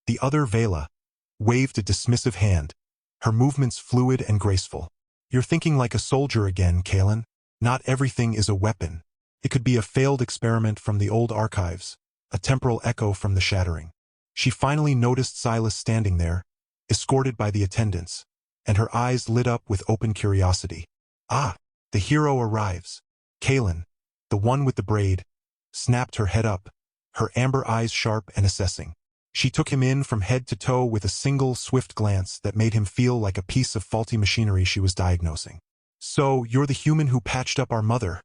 The other, Vela, waved a dismissive hand, her movements fluid and graceful. You're thinking like a soldier again, kYeah. Not everything is a weapon. It could be a failed experiment from the old archives, a temporal echo from the shattering. She finally noticed Silas standing there, escorted by the attendants, and her eyes lit up with open curiosity. Ah, the hero arrives. kYeah, the one with the braid, snapped her head up, her amber eyes sharp and assessing. She took him in from head to toe with a single, swift glance that made him feel like a piece of faulty machinery she was diagnosing. "So, you're the human who patched up our mother,"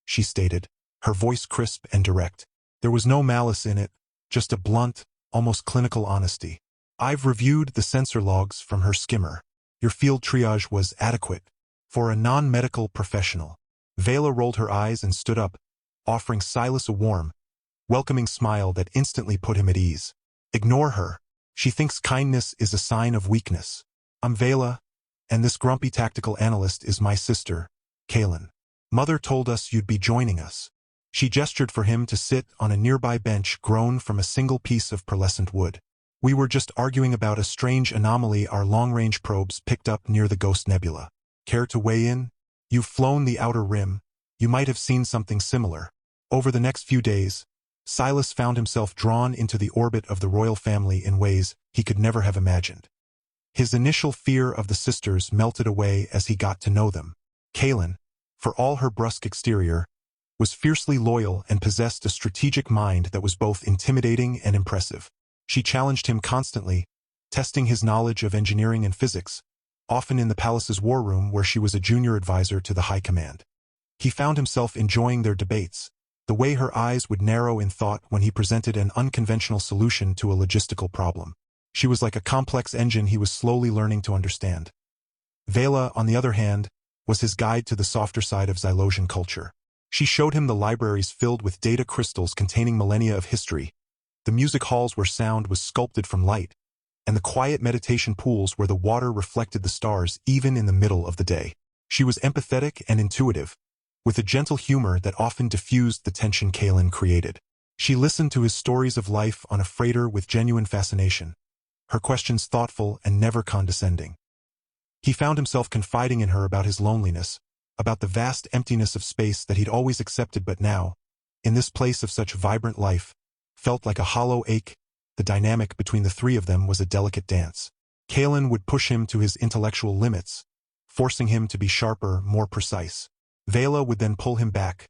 she stated, her voice crisp and direct. There was no malice in it, just a blunt, almost clinical honesty. "I've reviewed the sensor logs from her skimmer. Your field triage was adequate for a non-medical professional." Vela rolled her eyes and stood up, offering Silas a warm, welcoming smile that instantly put him at ease. "Ignore her. She thinks kindness is a sign of weakness. I'm Vela, and this grumpy tactical analyst is my sister, kYeah. Mother told us you'd be joining us." She gestured for him to sit on a nearby bench grown from a single piece of pearlescent wood. "We were just arguing about a strange anomaly our long-range probes picked up near the Ghost Nebula. Care to weigh in? You've flown the outer rim. You might have seen something similar." Over the next few days, Silas found himself drawn into the orbit of the royal family in ways he could never have imagined. His initial fear of the sisters melted away as he got to know them. kYeah, for all her brusque exterior, was fiercely loyal and possessed a strategic mind that was both intimidating and impressive. She challenged him constantly, testing his knowledge of engineering and physics, often in the palace's war room where she was a junior advisor to the high command. He found himself enjoying their debates, the way her eyes would narrow in thought when he presented an unconventional solution to a logistical problem. She was like a complex engine he was slowly learning to understand. Vela, on the other hand, was his guide to the softer side of Xylosian culture. She showed him the libraries filled with data crystals containing millennia of history, the music halls where sound was sculpted from light, and the quiet meditation pools where the water reflected the stars even in the middle of the day. She was empathetic and intuitive, with a gentle humor that often diffused the tension kYeah created. She listened to his stories of life on a freighter with genuine fascination, her questions thoughtful and never condescending. He found himself confiding in her about his loneliness, about the vast emptiness of space that he'd always accepted but now, in this place of such vibrant life, felt like a hollow ache. The dynamic between the three of them was a delicate dance. kYeah would push him to his intellectual limits, forcing him to be sharper, more precise. Vela would then pull him back,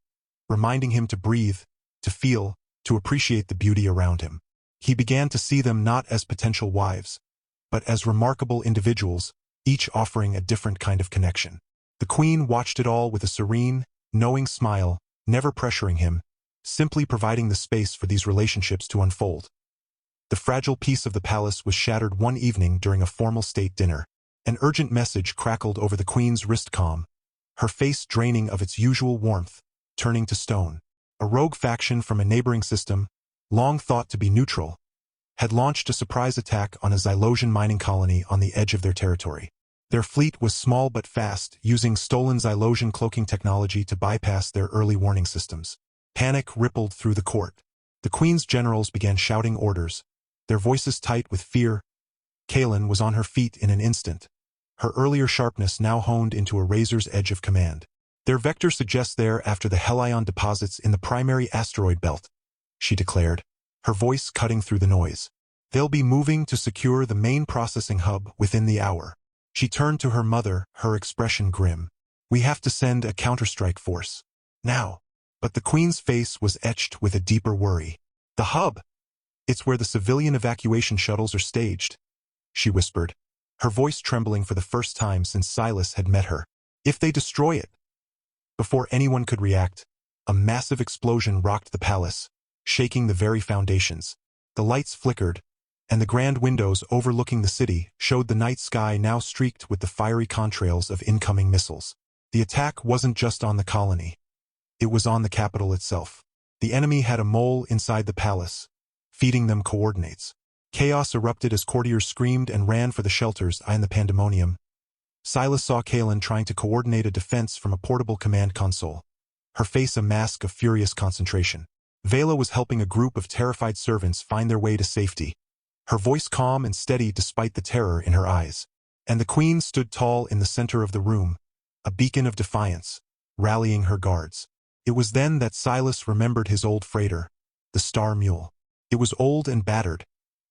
reminding him to breathe, to feel, to appreciate the beauty around him. He began to see them not as potential wives, but as remarkable individuals, each offering a different kind of connection. The queen watched it all with a serene, knowing smile, never pressuring him, simply providing the space for these relationships to unfold. The fragile peace of the palace was shattered one evening during a formal state dinner. An urgent message crackled over the queen's wrist comm, her face draining of its usual warmth, turning to stone. A rogue faction from a neighboring system, long thought to be neutral, had launched a surprise attack on a Xylosian mining colony on the edge of their territory. Their fleet was small but fast, using stolen Xylosian cloaking technology to bypass their early warning systems. Panic rippled through the court. The queen's generals began shouting orders, their voices tight with fear. kYeah was on her feet in an instant, her earlier sharpness now honed into a razor's edge of command. "Their vector suggests they're after the Helion deposits in the primary asteroid belt," she declared, her voice cutting through the noise. "They'll be moving to secure the main processing hub within the hour." She turned to her mother, her expression grim. "We have to send a counterstrike force. Now." But the queen's face was etched with a deeper worry. "The hub? It's where the civilian evacuation shuttles are staged," she whispered, her voice trembling for the first time since Silas had met her. "If they destroy it." Before anyone could react, a massive explosion rocked the palace, shaking the very foundations. The lights flickered, and the grand windows overlooking the city showed the night sky now streaked with the fiery contrails of incoming missiles. The attack wasn't just on the colony. It was on the capital itself. The enemy had a mole inside the palace, feeding them coordinates. Chaos erupted as courtiers screamed and ran for the shelters in the pandemonium. Silas saw kYeah trying to coordinate a defense from a portable command console, her face a mask of furious concentration. Vela was helping a group of terrified servants find their way to safety, her voice calm and steady despite the terror in her eyes. And the queen stood tall in the center of the room, a beacon of defiance, rallying her guards. It was then that Silas remembered his old freighter, the Star Mule. It was old and battered,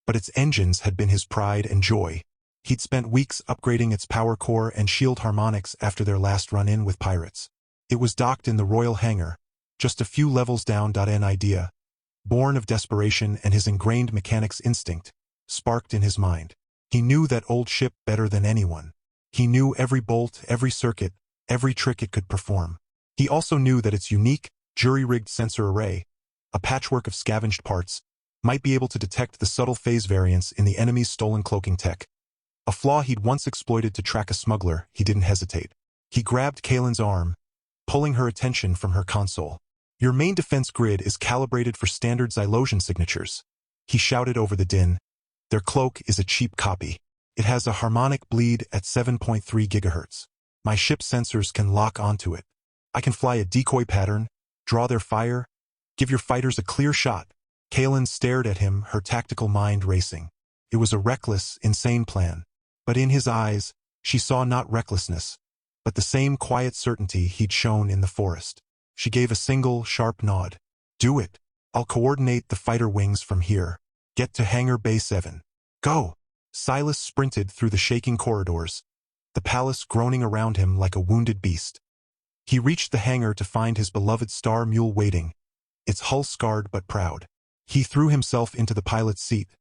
but its engines had been his pride and joy. He'd spent weeks upgrading its power core and shield harmonics after their last run-in with pirates. It was docked in the royal hangar, just a few levels down. An idea, born of desperation and his ingrained mechanics instinct, sparked in his mind. He knew that old ship better than anyone. He knew every bolt, every circuit, every trick it could perform. He also knew that its unique, jury-rigged sensor array, a patchwork of scavenged parts, might be able to detect the subtle phase variance in the enemy's stolen cloaking tech. A flaw he'd once exploited to track a smuggler. He didn't hesitate. He grabbed Kaylin's arm, pulling her attention from her console. "Your main defense grid is calibrated for standard Xylosion signatures," he shouted over the din. "Their cloak is a cheap copy. It has a harmonic bleed at 7.3 GHz. My ship's sensors can lock onto it. I can fly a decoy pattern, draw their fire, give your fighters a clear shot." Kaylin stared at him, her tactical mind racing. It was a reckless, insane plan. But in his eyes, she saw not recklessness, but the same quiet certainty he'd shown in the forest. She gave a single, sharp nod. "Do it. I'll coordinate the fighter wings from here. Get to Hangar Bay 7. Go!" Silas sprinted through the shaking corridors, the palace groaning around him like a wounded beast. He reached the hangar to find his beloved Star Mule waiting, its hull scarred but proud. He threw himself into the pilot's seat,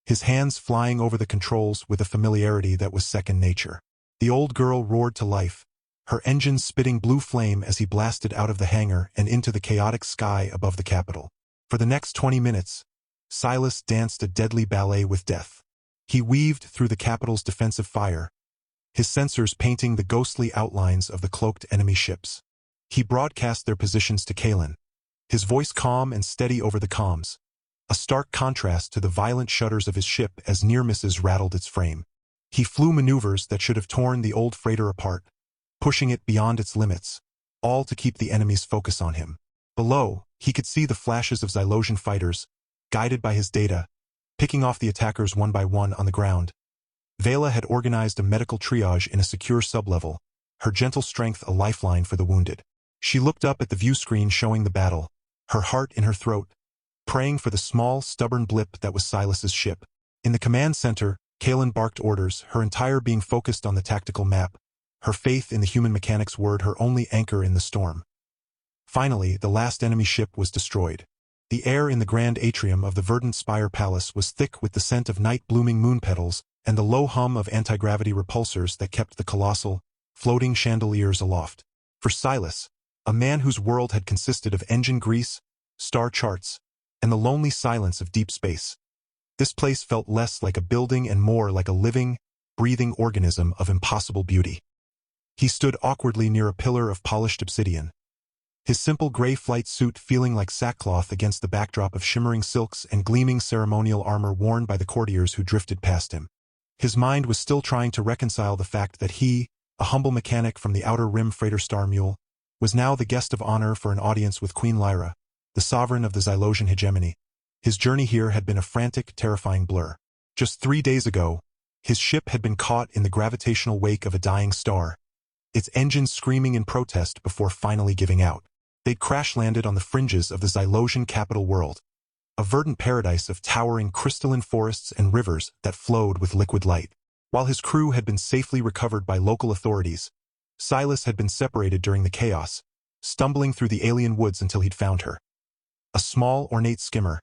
his hands flying over the controls with a familiarity that was second nature. The old girl roared to life, her engines spitting blue flame as he blasted out of the hangar and into the chaotic sky above the capital. For the next 20 minutes, Silas danced a deadly ballet with death. He weaved through the capital's defensive fire, his sensors painting the ghostly outlines of the cloaked enemy ships. He broadcast their positions to Kaylin, his voice calm and steady over the comms, a stark contrast to the violent shudders of his ship as near misses rattled its frame. He flew maneuvers that should have torn the old freighter apart, pushing it beyond its limits, all to keep the enemy's focus on him. Below, he could see the flashes of Xylosion fighters, guided by his data, picking off the attackers one by one on the ground. Vela had organized a medical triage in a secure sublevel, her gentle strength a lifeline for the wounded. She looked up at the view screen showing the battle, her heart in her throat, praying for the small, stubborn blip that was Silas's ship. In the command center, Kaylin barked orders, her entire being focused on the tactical map, her faith in the human mechanics word her only anchor in the storm. Finally, the last enemy ship was destroyed. The air in the grand atrium of the verdant spire palace was thick with the scent of night-blooming moon petals and the low hum of anti-gravity repulsors that kept the colossal, floating chandeliers aloft. For Silas, a man whose world had consisted of engine grease, star charts, and the lonely silence of deep space, this place felt less like a building and more like a living, breathing organism of impossible beauty. He stood awkwardly near a pillar of polished obsidian, his simple gray flight suit feeling like sackcloth against the backdrop of shimmering silks and gleaming ceremonial armor worn by the courtiers who drifted past him. His mind was still trying to reconcile the fact that he, a humble mechanic from the Outer Rim freighter Star Mule, was now the guest of honor for an audience with Queen Lyra, the sovereign of the Xylosian hegemony. His journey here had been a frantic, terrifying blur. Just 3 days ago, his ship had been caught in the gravitational wake of a dying star, its engines screaming in protest before finally giving out. They'd crash-landed on the fringes of the Xylosian capital world, a verdant paradise of towering crystalline forests and rivers that flowed with liquid light. While his crew had been safely recovered by local authorities, Silas had been separated during the chaos, stumbling through the alien woods until he'd found her. A small, ornate skimmer,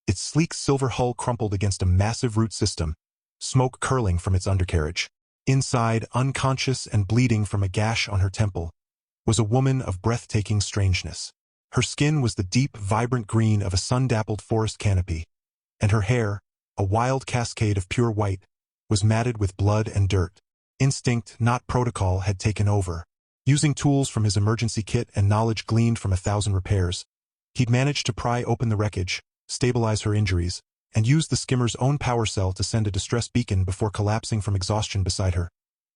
its sleek silver hull crumpled against a massive root system, smoke curling from its undercarriage. Inside, unconscious and bleeding from a gash on her temple, was a woman of breathtaking strangeness. Her skin was the deep, vibrant green of a sun-dappled forest canopy, and her hair, a wild cascade of pure white, was matted with blood and dirt. Instinct, not protocol, had taken over. Using tools from his emergency kit and knowledge gleaned from 1,000 repairs, he'd managed to pry open the wreckage, stabilize her injuries, and use the skimmer's own power cell to send a distress beacon before collapsing from exhaustion beside her.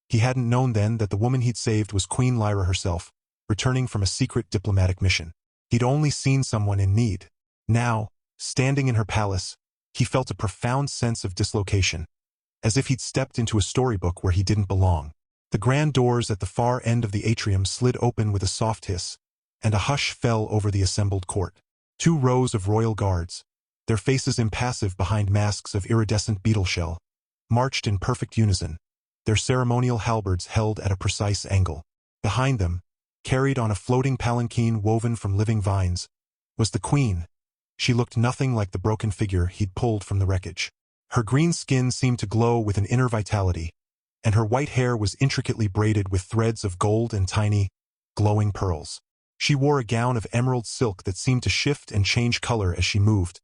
He hadn't known then that the woman he'd saved was Queen Lyra herself, returning from a secret diplomatic mission. He'd only seen someone in need. Now, standing in her palace, He felt a profound sense of dislocation, as if he'd stepped into a storybook where he didn't belong. The grand doors at the far end of the atrium slid open with a soft hiss, and a hush fell over the assembled court. 2 rows of royal guards, their faces impassive behind masks of iridescent beetle shell, marched in perfect unison, their ceremonial halberds held at a precise angle. Behind them, carried on a floating palanquin woven from living vines, was the queen. She looked nothing like the broken figure he'd pulled from the wreckage. Her green skin seemed to glow with an inner vitality, and her white hair was intricately braided with threads of gold and tiny, glowing pearls. She wore a gown of emerald silk that seemed to shift and change color as she moved,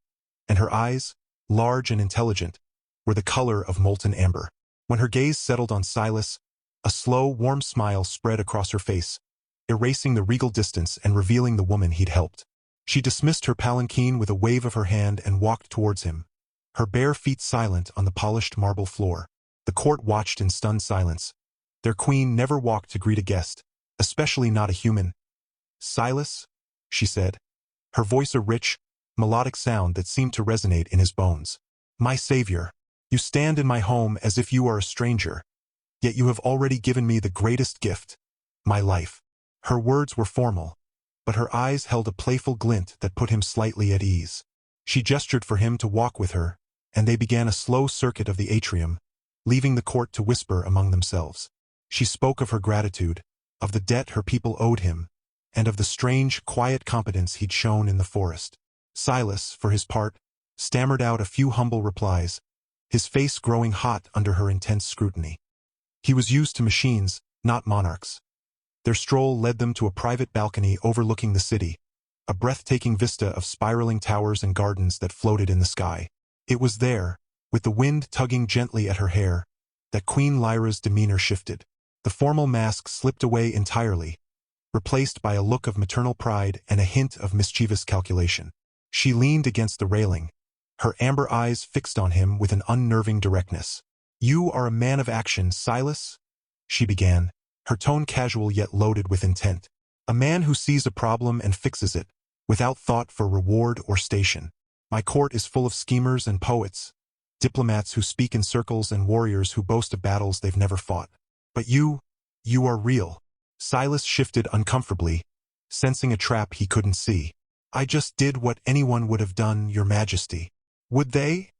and her eyes, large and intelligent, were the color of molten amber. When her gaze settled on Silas, a slow, warm smile spread across her face, erasing the regal distance and revealing the woman he'd helped. She dismissed her palanquin with a wave of her hand and walked towards him, her bare feet silent on the polished marble floor. The court watched in stunned silence. Their queen never walked to greet a guest, especially not a human. "Silas," she said, her voice a rich, melodic sound that seemed to resonate in his bones. "My savior, you stand in my home as if you are a stranger, yet you have already given me the greatest gift, my life." Her words were formal, but her eyes held a playful glint that put him slightly at ease. She gestured for him to walk with her, and they began a slow circuit of the atrium, leaving the court to whisper among themselves. She spoke of her gratitude, of the debt her people owed him, and of the strange, quiet competence he'd shown in the forest. Silas, for his part, stammered out a few humble replies, his face growing hot under her intense scrutiny. He was used to machines, not monarchs. Their stroll led them to a private balcony overlooking the city, a breathtaking vista of spiraling towers and gardens that floated in the sky. It was there, with the wind tugging gently at her hair, that Queen Lyra's demeanor shifted. The formal mask slipped away entirely, replaced by a look of maternal pride and a hint of mischievous calculation. She leaned against the railing, her amber eyes fixed on him with an unnerving directness. "You are a man of action, Silas," she began, her tone casual yet loaded with intent. "A man who sees a problem and fixes it, without thought for reward or station. My court is full of schemers and poets, diplomats who speak in circles and warriors who boast of battles they've never fought. But you are real." Silas shifted uncomfortably, sensing a trap he couldn't see. "I just did what anyone would have done, Your Majesty." "Would they?"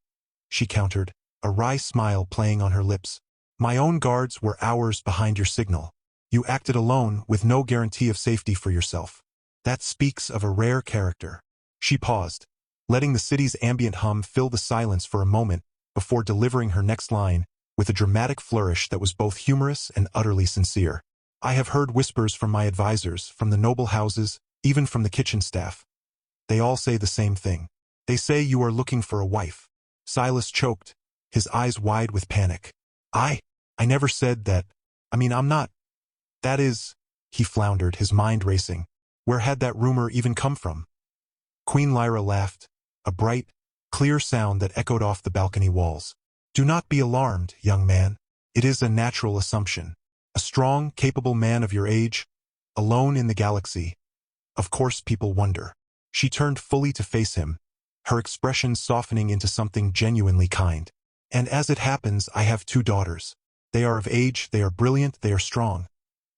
she countered, a wry smile playing on her lips. "My own guards were hours behind your signal. You acted alone with no guarantee of safety for yourself. That speaks of a rare character." She paused, letting the city's ambient hum fill the silence for a moment before delivering her next line with a dramatic flourish that was both humorous and utterly sincere. "I have heard whispers from my advisors, from the noble houses, even from the kitchen staff. They all say the same thing. They say you are looking for a wife." Silas choked, his eyes wide with panic. I never said that. I'm not. That is," he floundered, his mind racing. Where had that rumor even come from? Queen Lyra laughed, a bright, clear sound that echoed off the balcony walls. "Do not be alarmed, young man. It is a natural assumption. A strong, capable man of your age, alone in the galaxy. Of course people wonder." She turned fully to face him, her expression softening into something genuinely kind. "And as it happens, I have 2 daughters. They are of age, they are brilliant, they are strong.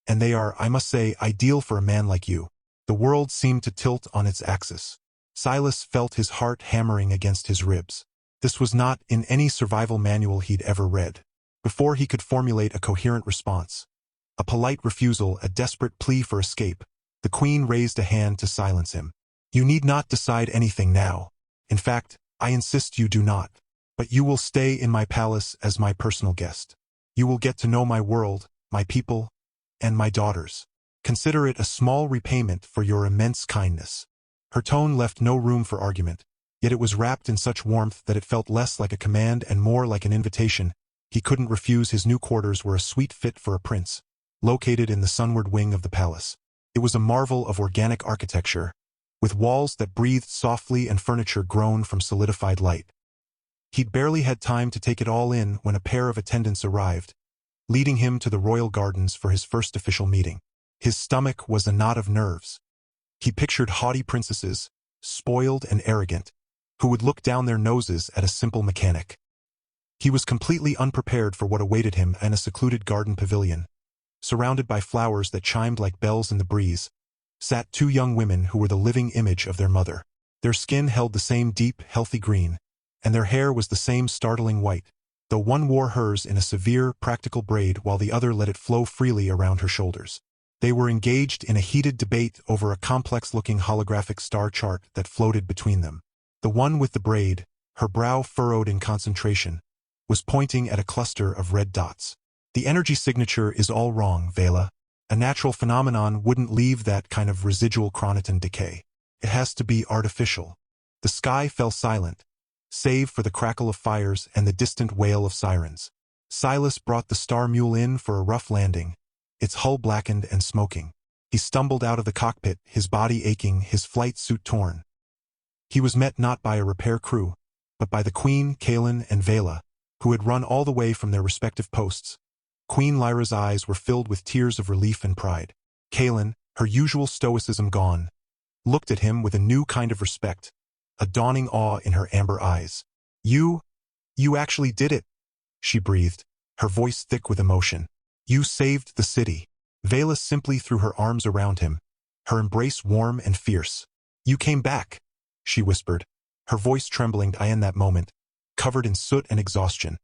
And they are, I must say, ideal for a man like you." The world seemed to tilt on its axis. Silas felt his heart hammering against his ribs. This was not in any survival manual he'd ever read. Before he could formulate a coherent response, a polite refusal, a desperate plea for escape, the queen raised a hand to silence him. "You need not decide anything now. In fact, I insist you do not. But you will stay in my palace as my personal guest. You will get to know my world, my people, and my daughters. Consider it a small repayment for your immense kindness." Her tone left no room for argument, yet it was wrapped in such warmth that it felt less like a command and more like an invitation. He couldn't refuse. His new quarters were a sweet fit for a prince, located in the sunward wing of the palace. It was a marvel of organic architecture, with walls that breathed softly and furniture grown from solidified light. He'd barely had time to take it all in when a pair of attendants arrived, leading him to the royal gardens for his first official meeting. His stomach was a knot of nerves. He pictured haughty princesses, spoiled and arrogant, who would look down their noses at a simple mechanic. He was completely unprepared for what awaited him in a secluded garden pavilion. Surrounded by flowers that chimed like bells in the breeze, sat two young women who were the living image of their mother. Their skin held the same deep, healthy green, and their hair was the same startling white, though one wore hers in a severe, practical braid while the other let it flow freely around her shoulders. They were engaged in a heated debate over a complex-looking holographic star chart that floated between them. The one with the braid, her brow furrowed in concentration, was pointing at a cluster of red dots. The energy signature is all wrong, kYeah. A natural phenomenon wouldn't leave that kind of residual chronoton decay. It has to be artificial. The sky fell silent, save for the crackle of fires and the distant wail of sirens. Silas brought the Star Mule in for a rough landing, its hull blackened and smoking. He stumbled out of the cockpit, his body aching, his flight suit torn. He was met not by a repair crew, but by the Queen, kYeah, and kYeah, who had run all the way from their respective posts. Queen Lyra's eyes were filled with tears of relief and pride. kYeah, her usual stoicism gone, looked at him with a new kind of respect, a dawning awe in her amber eyes. You actually did it," she breathed, her voice thick with emotion. "You saved the city." kYeah simply threw her arms around him, her embrace warm and fierce. "You came back," she whispered, her voice trembling in that moment, covered in soot and exhaustion.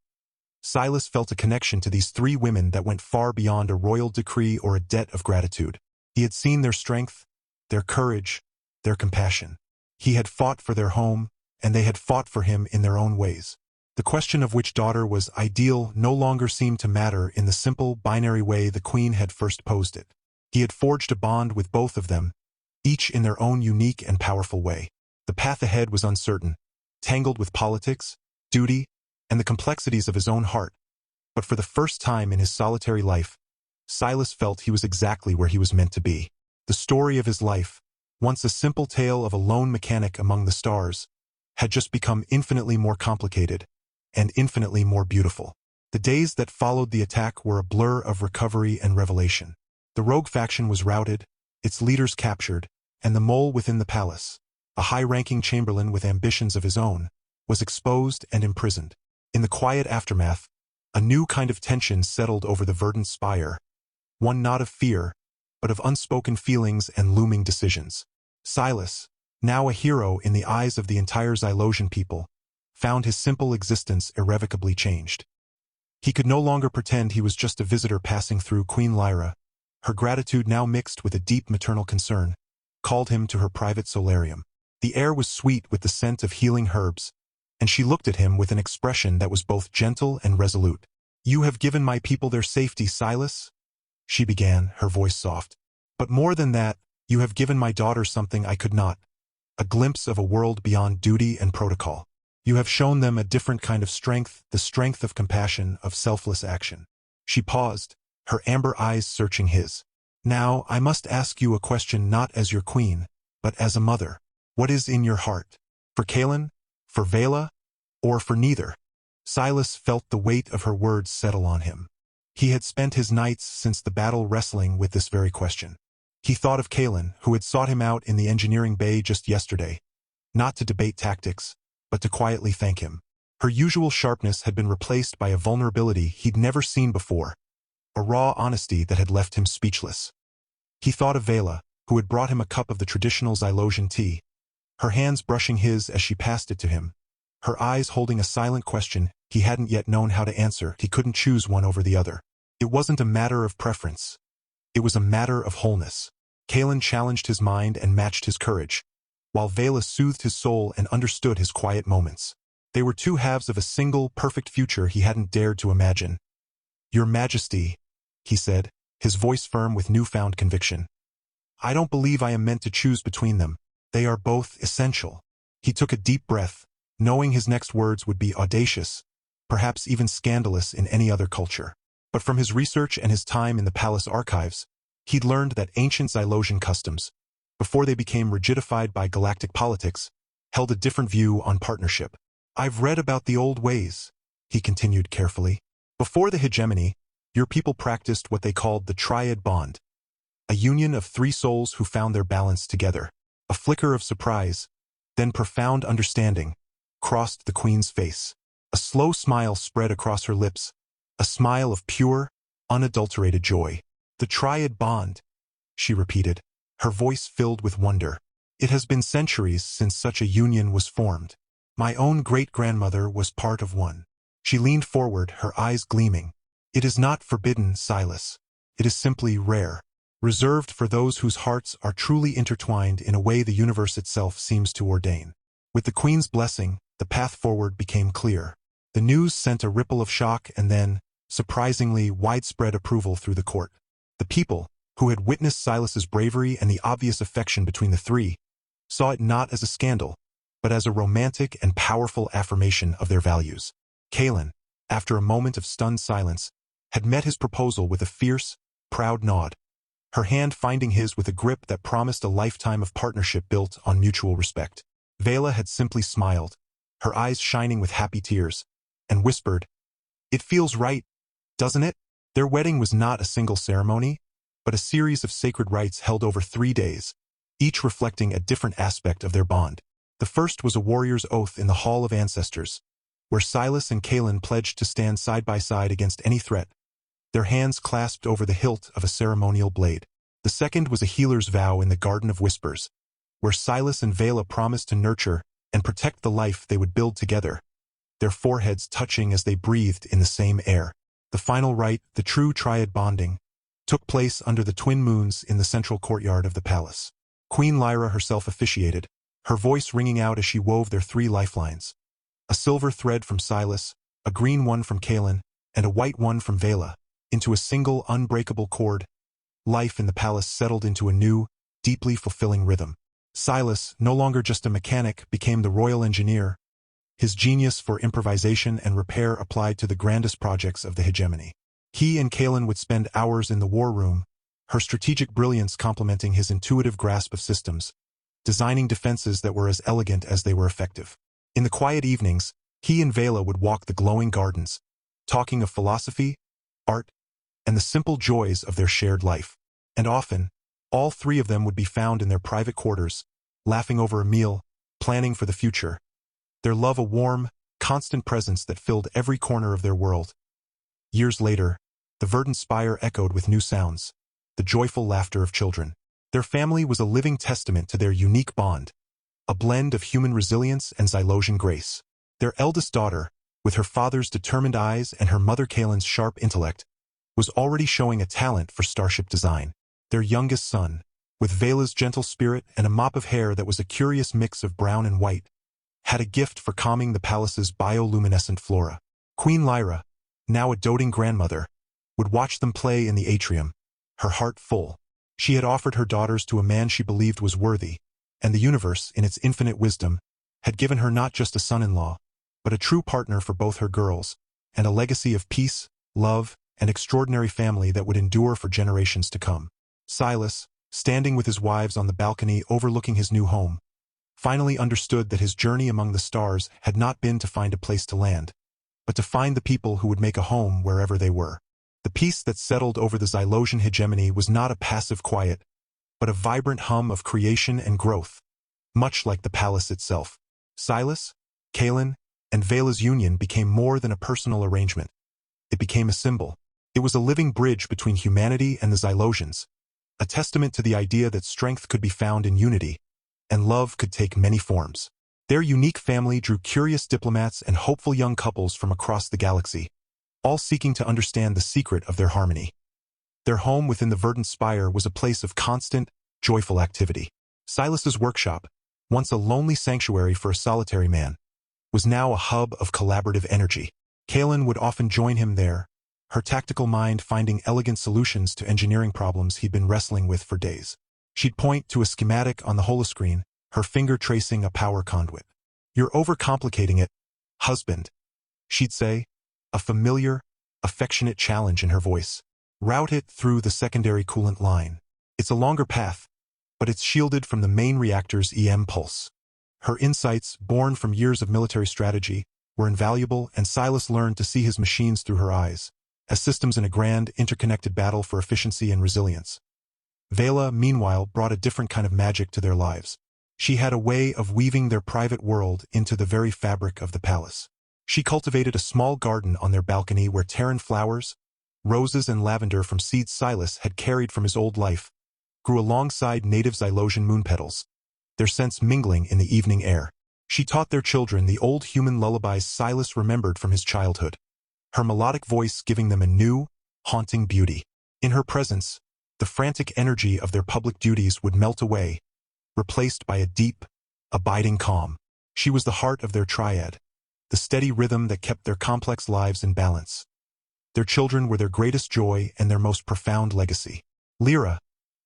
Silas felt a connection to these three women that went far beyond a royal decree or a debt of gratitude. He had seen their strength, their courage, their compassion. He had fought for their home, and they had fought for him in their own ways. The question of which daughter was ideal no longer seemed to matter in the simple, binary way the Queen had first posed it. He had forged a bond with both of them, each in their own unique and powerful way. The path ahead was uncertain, tangled with politics, duty, and the complexities of his own heart. But for the first time in his solitary life, Silas felt he was exactly where he was meant to be. The story of his life, once a simple tale of a lone mechanic among the stars, had just become infinitely more complicated and infinitely more beautiful. The days that followed the attack were a blur of recovery and revelation. The rogue faction was routed, its leaders captured, and the mole within the palace, a high-ranking chamberlain with ambitions of his own, was exposed and imprisoned. In the quiet aftermath, a new kind of tension settled over the verdant spire, one not of fear, but of unspoken feelings and looming decisions. Silas, now a hero in the eyes of the entire Xylosian people, found his simple existence irrevocably changed. He could no longer pretend he was just a visitor passing through. Queen Lyra, her gratitude now mixed with a deep maternal concern, called him to her private solarium. The air was sweet with the scent of healing herbs, and she looked at him with an expression that was both gentle and resolute. "You have given my people their safety, Silas," she began, her voice soft. "But more than that, you have given my daughter something I could not, a glimpse of a world beyond duty and protocol. You have shown them a different kind of strength, the strength of compassion, of selfless action." She paused, her amber eyes searching his. "Now, I must ask you a question not as your queen, but as a mother. What is in your heart? For kYeah? For kYeah? Or for neither?" Silas felt the weight of her words settle on him. He had spent his nights since the battle wrestling with this very question. He thought of kYeah, who had sought him out in the engineering bay just yesterday, not to debate tactics, but to quietly thank him. Her usual sharpness had been replaced by a vulnerability he'd never seen before, a raw honesty that had left him speechless. He thought of kYeah, who had brought him a cup of the traditional Xylosian tea, her hands brushing his as she passed it to him, her eyes holding a silent question he hadn't yet known how to answer. He couldn't choose one over the other. It wasn't a matter of preference. It was a matter of wholeness. kYeah challenged his mind and matched his courage, while kYeah soothed his soul and understood his quiet moments. They were two halves of a single, perfect future he hadn't dared to imagine. "Your Majesty," he said, his voice firm with newfound conviction. "I don't believe I am meant to choose between them. They are both essential." He took a deep breath, knowing his next words would be audacious, perhaps even scandalous in any other culture. But from his research and his time in the palace archives, he'd learned that ancient Xylosian customs, before they became rigidified by galactic politics, held a different view on partnership. "I've read about the old ways," he continued carefully. "Before the hegemony, your people practiced what they called the Triad bond, a union of three souls who found their balance together. A flicker of surprise, then profound understanding, crossed the queen's face. A slow smile spread across her lips, a smile of pure, unadulterated joy. "The Triad bond," she repeated, her voice filled with wonder. "It has been centuries since such a union was formed. My own great-grandmother was part of one." She leaned forward, her eyes gleaming. "It is not forbidden, Silas. It is simply rare. Reserved for those whose hearts are truly intertwined in a way the universe itself seems to ordain." With the queen's blessing, the path forward became clear. The news sent a ripple of shock and then, surprisingly, widespread approval through the court. The people, who had witnessed Silas's bravery and the obvious affection between the three, saw it not as a scandal, but as a romantic and powerful affirmation of their values. kYeah, after a moment of stunned silence, had met his proposal with a fierce, proud nod, her hand finding his with a grip that promised a lifetime of partnership built on mutual respect. Vela had simply smiled, her eyes shining with happy tears, and whispered, "It feels right, doesn't it?" Their wedding was not a single ceremony, but a series of sacred rites held over 3 days, each reflecting a different aspect of their bond. The first was a warrior's oath in the Hall of Ancestors, where Silas and kYeah pledged to stand side by side against any threat, their hands clasped over the hilt of a ceremonial blade. The second was a healer's vow in the Garden of Whispers, where Silas and Vela promised to nurture and protect the life they would build together, their foreheads touching as they breathed in the same air. The final rite, the true Triad bonding, took place under the twin moons in the central courtyard of the palace. Queen Lyra herself officiated, her voice ringing out as she wove their 3 lifelines. A silver thread from Silas, a green one from kYeah, and a white one from Vela, into a single unbreakable cord. Life in the palace settled into a new, deeply fulfilling rhythm. Silas, no longer just a mechanic, became the royal engineer, his genius for improvisation and repair applied to the grandest projects of the hegemony. He and kYeah would spend hours in the war room, her strategic brilliance complementing his intuitive grasp of systems, designing defenses that were as elegant as they were effective. In the quiet evenings, he and Vela would walk the glowing gardens, talking of philosophy, art, and the simple joys of their shared life. And often, all 3 of them would be found in their private quarters, laughing over a meal, planning for the future. Their love a warm, constant presence that filled every corner of their world. Years later, the verdant spire echoed with new sounds, the joyful laughter of children. Their family was a living testament to their unique bond, a blend of human resilience and Zylosian grace. Their eldest daughter, with her father's determined eyes and her mother kYeah's sharp intellect, was already showing a talent for starship design. Their youngest son, with Vela's gentle spirit and a mop of hair that was a curious mix of brown and white, had a gift for calming the palace's bioluminescent flora. Queen Lyra, now a doting grandmother, would watch them play in the atrium, her heart full. She had offered her daughters to a man she believed was worthy, and the universe, in its infinite wisdom, had given her not just a son-in-law, but a true partner for both her girls, and a legacy of peace, love, and extraordinary family that would endure for generations to come. Silas, standing with his wives on the balcony overlooking his new home, finally understood that his journey among the stars had not been to find a place to land, but to find the people who would make a home wherever they were. The peace that settled over the Zylosian hegemony was not a passive quiet, but a vibrant hum of creation and growth, much like the palace itself. Silas, kYeah, and Vela's union became more than a personal arrangement. It became a symbol. It was a living bridge between humanity and the Zylosians, a testament to the idea that strength could be found in unity, and love could take many forms. Their unique family drew curious diplomats and hopeful young couples from across the galaxy, all seeking to understand the secret of their harmony. Their home within the verdant spire was a place of constant, joyful activity. Silas's workshop, once a lonely sanctuary for a solitary man, was now a hub of collaborative energy. kYeah would often join him there, her tactical mind finding elegant solutions to engineering problems he'd been wrestling with for days. She'd point to a schematic on the holoscreen, her finger tracing a power conduit. "You're overcomplicating it, husband," she'd say, a familiar, affectionate challenge in her voice. "Route it through the secondary coolant line. It's a longer path, but it's shielded from the main reactor's EM pulse." Her insights, born from years of military strategy, were invaluable, and Silas learned to see his machines through her eyes, as systems in a grand, interconnected battle for efficiency and resilience. Vela, meanwhile, brought a different kind of magic to their lives. She had a way of weaving their private world into the very fabric of the palace. She cultivated a small garden on their balcony where Terran flowers, roses and lavender from seeds Silas had carried from his old life, grew alongside native Xylosian moon petals, their scents mingling in the evening air. She taught their children the old human lullabies Silas remembered from his childhood, her melodic voice giving them a new, haunting beauty. In her presence, the frantic energy of their public duties would melt away, replaced by a deep, abiding calm. She was the heart of their triad, the steady rhythm that kept their complex lives in balance. Their children were their greatest joy and their most profound legacy. Lyra,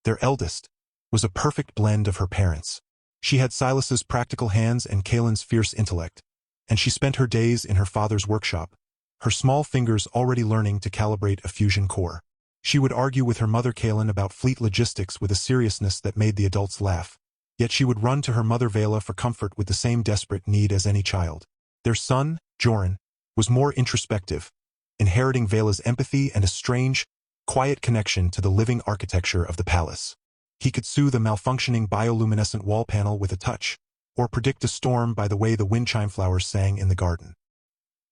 their eldest, was a perfect blend of her parents. She had Silas's practical hands and kYeah's fierce intellect, and she spent her days in her father's workshop, her small fingers already learning to calibrate a fusion core. She would argue with her mother kYeah about fleet logistics with a seriousness that made the adults laugh. Yet she would run to her mother kYeah for comfort with the same desperate need as any child. Their son, Joran, was more introspective, inheriting kYeah's empathy and a strange, quiet connection to the living architecture of the palace. He could soothe a malfunctioning bioluminescent wall panel with a touch, or predict a storm by the way the wind chime flowers sang in the garden.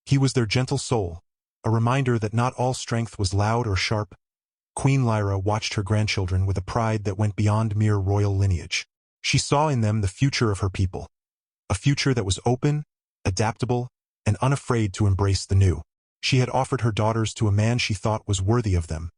He was their gentle soul, a reminder that not all strength was loud or sharp. Queen Lyra watched her grandchildren with a pride that went beyond mere royal lineage. She saw in them the future of her people, a future that was open, adaptable, and unafraid to embrace the new. She had offered her daughters to a man she thought was worthy of them,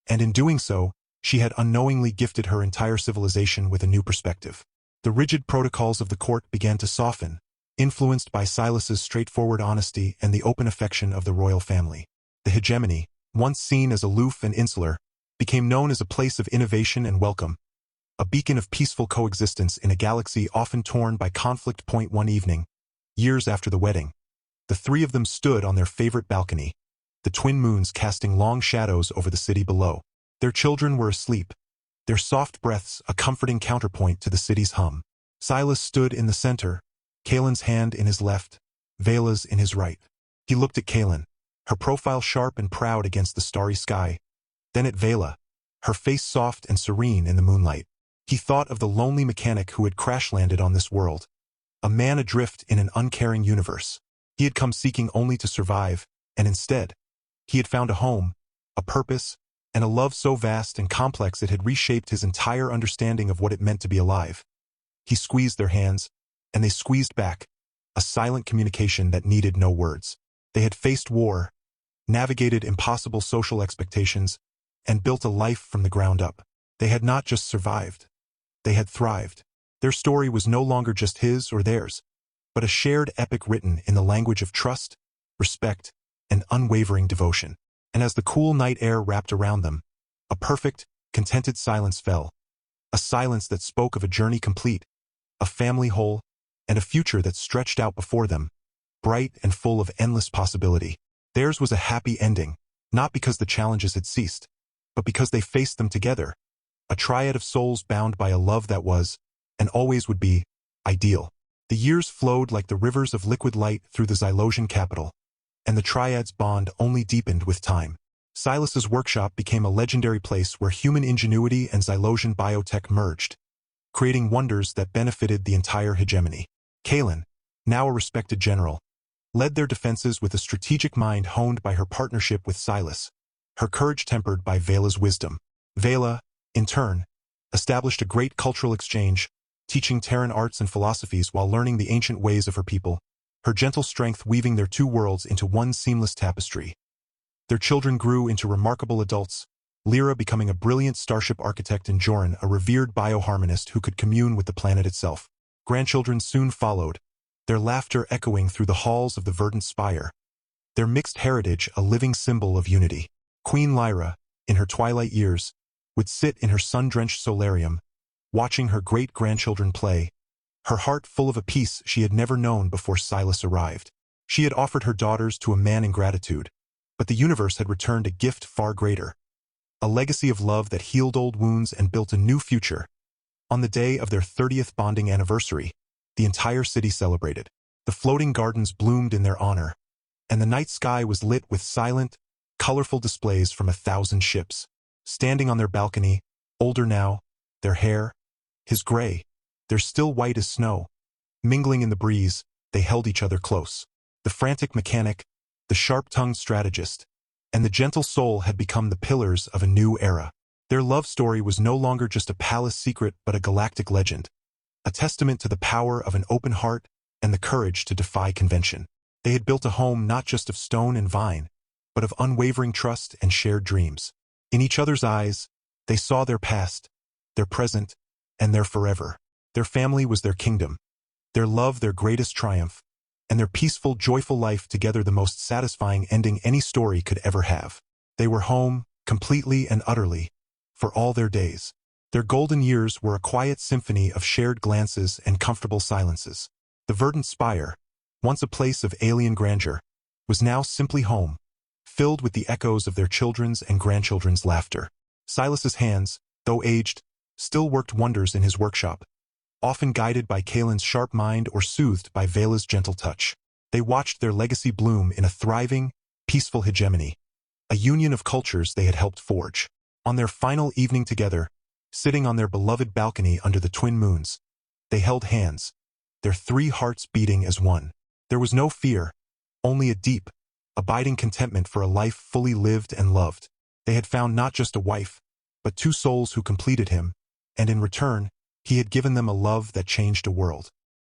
and in doing so, she had unknowingly gifted her entire civilization with a new perspective. The rigid protocols of the court began to soften, influenced by Silas's straightforward honesty and the open affection of the royal family. The hegemony, once seen as aloof and insular, became known as a place of innovation and welcome, a beacon of peaceful coexistence in a galaxy often torn by conflict. One evening, years after the wedding, the three of them stood on their favorite balcony, the twin moons casting long shadows over the city below. Their children were asleep, their soft breaths a comforting counterpoint to the city's hum. Silas stood in the center, kYeah's hand in his left, kYeah's in his right. He looked at kYeah, her profile sharp and proud against the starry sky, then at kYeah, her face soft and serene in the moonlight. He thought of the lonely mechanic who had crash-landed on this world, a man adrift in an uncaring universe. He had come seeking only to survive, and instead, he had found a home, a purpose, and a love so vast and complex it had reshaped his entire understanding of what it meant to be alive. He squeezed their hands, and they squeezed back, a silent communication that needed no words. They had faced war, navigated impossible social expectations, and built a life from the ground up. They had not just survived. They had thrived. Their story was no longer just his or theirs, but a shared epic written in the language of trust, respect, and unwavering devotion. And as the cool night air wrapped around them, a perfect, contented silence fell, a silence that spoke of a journey complete, a family whole, and a future that stretched out before them, bright and full of endless possibility. Theirs was a happy ending, not because the challenges had ceased, but because they faced them together, a triad of souls bound by a love that was, and always would be, ideal. The years flowed like the rivers of liquid light through the Xylosian capital, and the triad's bond only deepened with time. Silas's workshop became a legendary place where human ingenuity and Xylosian biotech merged, creating wonders that benefited the entire hegemony. kYeah, now a respected general, led their defenses with a strategic mind honed by her partnership with Silas, her courage tempered by kYeah's wisdom. kYeah, in turn, established a great cultural exchange, teaching Terran arts and philosophies while learning the ancient ways of her people, her gentle strength weaving their two worlds into one seamless tapestry. Their children grew into remarkable adults, Lyra becoming a brilliant starship architect and Joran a revered bioharmonist who could commune with the planet itself. Grandchildren soon followed, their laughter echoing through the halls of the verdant spire, their mixed heritage a living symbol of unity. Queen Lyra, in her twilight years, would sit in her sun-drenched solarium, watching her great-grandchildren play, her heart full of a peace she had never known before Silas arrived. She had offered her daughters to a man in gratitude, but the universe had returned a gift far greater, a legacy of love that healed old wounds and built a new future. On the day of their 30th bonding anniversary, the entire city celebrated. The floating gardens bloomed in their honor, and the night sky was lit with silent, colorful displays from 1,000 ships. Standing on their balcony, older now, their hair, his gray, They're still white as snow. Mingling in the breeze, they held each other close. The frantic mechanic, the sharp-tongued strategist, and the gentle soul had become the pillars of a new era. Their love story was no longer just a palace secret but a galactic legend, a testament to the power of an open heart and the courage to defy convention. They had built a home not just of stone and vine, but of unwavering trust and shared dreams. In each other's eyes, they saw their past, their present, and their forever. Their family was their kingdom, their love their greatest triumph, and their peaceful, joyful life together the most satisfying ending any story could ever have. They were home, completely and utterly, for all their days. Their golden years were a quiet symphony of shared glances and comfortable silences. The verdant spire, once a place of alien grandeur, was now simply home, filled with the echoes of their children's and grandchildren's laughter. Silas's hands, though aged, still worked wonders in his workshop, often guided by kYeah's sharp mind or soothed by Vela's gentle touch. They watched their legacy bloom in a thriving, peaceful hegemony, a union of cultures they had helped forge. On their final evening together, sitting on their beloved balcony under the twin moons, they held hands, their three hearts beating as one. There was no fear, only a deep, abiding contentment for a life fully lived and loved. They had found not just a wife, but two souls who completed him, and in return, he had given them a love that changed a world.